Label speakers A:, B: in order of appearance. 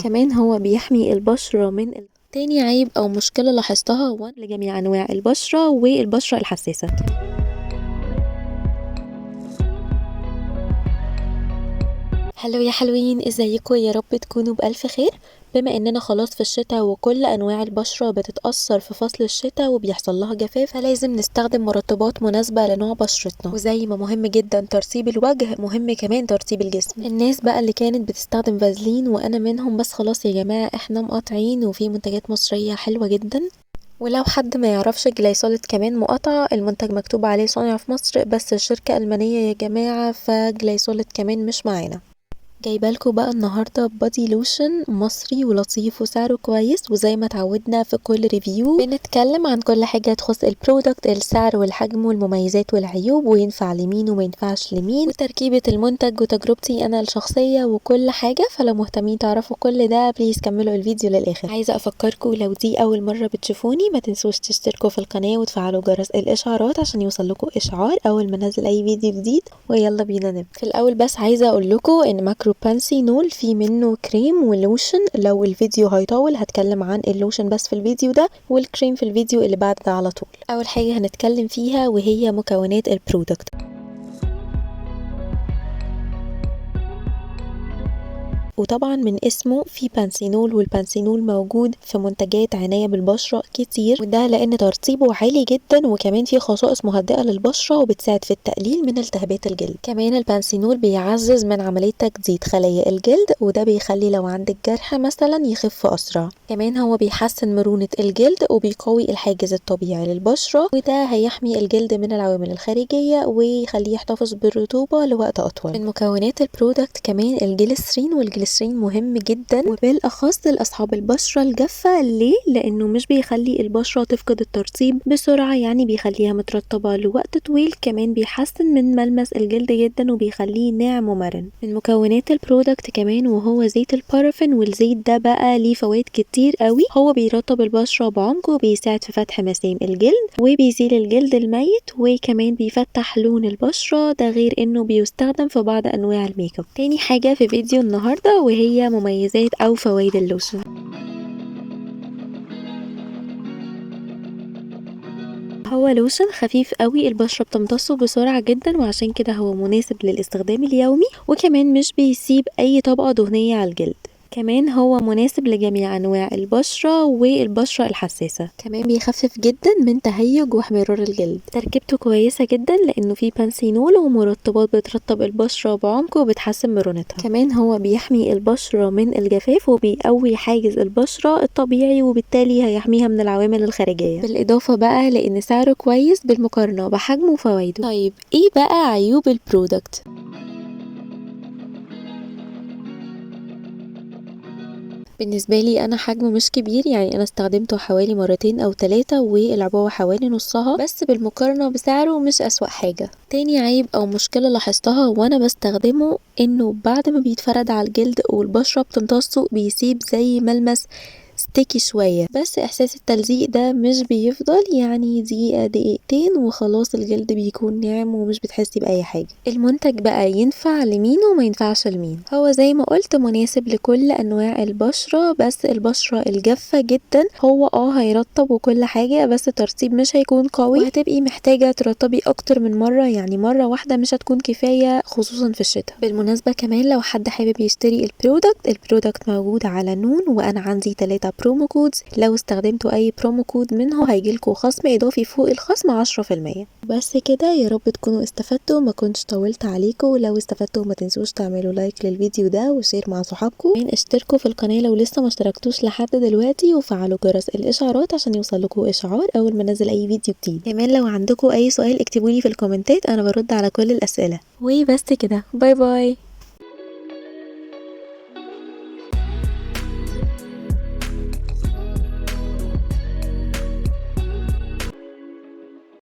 A: كمان هو بيحمي البشرة من تاني عيب او مشكلة لاحظتها هو لجميع انواع البشرة والبشرة الحساسة. هلو يا حلوين، ازيكم؟ يا رب تكونوا بألف خير. بما اننا خلاص في الشتاء وكل انواع البشرة بتتأثر في فصل الشتاء وبيحصل لها جفاف، فلازم نستخدم مرطبات مناسبة لنوع بشرتنا. وزي ما مهم جدا ترطيب الوجه، مهم كمان ترطيب الجسم. الناس بقى اللي كانت بتستخدم فازلين وانا منهم، بس خلاص يا جماعة احنا مقاطعين وفي منتجات مصرية حلوة جدا. ولو حد ما يعرفش، جلايسوليد كمان مقاطعة، المنتج مكتوب عليه صانع في مصر بس الشركة ألمانية يا جماعة، فجلايسوليد كمان مش معانا. جايبالكوا بقى النهاردة بادي لوشن مصري ولطيف وسعره كويس، وزي ما اتعودنا في كل ريفيو بنتكلم عن كل حاجة تخص البرودكت، السعر والحجم والمميزات والعيوب، وينفع لمين وما ينفعش لمين، وتركيبة المنتج وتجربتي انا الشخصية وكل حاجة. فلو مهتمين تعرفوا كل ده بليز كملوا الفيديو للآخر. عايزة افكركم لو دي اول مرة بتشوفوني ما تنسوش تشتركوا في القناة وتفعلوا جرس الاشعارات عشان يوصلكوا اشعار اول ما انزل اي فيديو جديد. ويلا بينا نبدأ. في الاول بس عايزة اقول لكم ان ماكرو بانسينول في منه كريم ولوشن. لو الفيديو هيطول هتكلم عن اللوشن بس في الفيديو ده، والكريم في الفيديو اللي بعد ده على طول. اول حاجة هنتكلم فيها وهي مكونات البرودكت. وطبعا من اسمه في بانسينول، والبانسينول موجود في منتجات عناية بالبشرة كتير، وده لان ترطيبه عالي جدا وكمان فيه خصائص مهدئة للبشرة وبتساعد في التقليل من التهابات الجلد. كمان البانسينول بيعزز من عملية تجديد خلايا الجلد، وده بيخلي لو عندك جرح مثلا يخف اسرع. كمان هو بيحسن مرونة الجلد وبيقوي الحاجز الطبيعي للبشرة، وده هيحمي الجلد من العوامل الخارجية ويخليه يحتفظ بالرطوبة لوقت اطول. من مكونات البرودكت كمان الجليسرين، والجليسرين مهم جدا وبالاخص لاصحاب البشره الجافه. ليه؟ لانه مش بيخلي البشره تفقد الترطيب بسرعه، يعني بيخليها مترطبه لوقت طويل. كمان بيحسن من ملمس الجلد جدا وبيخليه ناعم ومرن. من مكونات البرودكت كمان وهو زيت البارافين، والزيت ده بقى ليه فوائد كتير قوي. هو بيرطب البشره بعمق وبيساعد في فتح مسام الجلد وبيزيل الجلد الميت، وكمان بيفتح لون البشره. ده غير انه بيستخدم في بعض انواع الميك اب. تاني حاجه في فيديو النهارده وهي مميزات او فوائد اللوشن. هو لوشن خفيف قوي، البشرة بتمتصه بسرعة جدا وعشان كده هو مناسب للاستخدام اليومي، وكمان مش بيسيب اي طبقة دهنية على الجلد. كمان هو مناسب لجميع انواع البشرة والبشرة الحساسة. كمان بيخفف جدا من تهيج واحمرار الجلد. تركيبته كويسة جدا لانه فيه بانسينول ومرطبات بترطب البشرة بعمق وبتحسن مرونتها. كمان هو بيحمي البشرة من الجفاف وبيقوي حاجز البشرة الطبيعي، وبالتالي هيحميها من العوامل الخارجية. بالاضافة بقى لان سعره كويس بالمقارنة بحجمه وفوائده. طيب ايه بقى عيوب البرودكت؟ بالنسبة لي أنا حجمه مش كبير، يعني أنا استخدمته حوالي مرتين أو 3 والعبوة حوالي نصها، بس بالمقارنة بسعره مش أسوأ حاجة. تاني عيب أو مشكلة لاحظتها وأنا بستخدمه إنه بعد ما بيتفرد على الجلد والبشرة بتمتصه بيسيب زي ملمس ستيكي شوية، بس احساس التلزيق ده مش بيفضل، يعني دقيقة دقيقتين وخلاص الجلد بيكون ناعم ومش بتحسي بأي حاجة. المنتج بقى ينفع لمين وما ينفعش لمين؟ هو زي ما قلت مناسب لكل انواع البشرة، بس البشرة الجافة جدا هو هيرطب وكل حاجة، بس الترطيب مش هيكون قوي وهتبقي محتاجة ترطبي اكتر من مرة، يعني مرة واحدة مش هتكون كفاية خصوصا في الشتاء. بالمناسبة كمان لو حد حابب يشتري البرودكت موجود على نون، وانا عندي 3 برومو كودز. لو استخدمتوا اي برومو كود منه هيجيلكوا خصم اضافي فوق الخصم 10%. بس كده، يا رب تكونوا استفدتوا، ما كنتش طولت عليكم. لو استفدتوا ما تنسوش تعملوا لايك للفيديو ده وشير مع صحابكم. كمان اشتركوا في القناة لو لسه ما اشتركتوش لحد دلوقتي، وفعلوا جرس الاشعارات عشان يوصلكوا اشعار اول ما انزل اي فيديو جديد. كمان لو عندكم اي سؤال اكتبولي في الكومنتات، انا برد على كل الاسئلة. وبس كده، باي باي.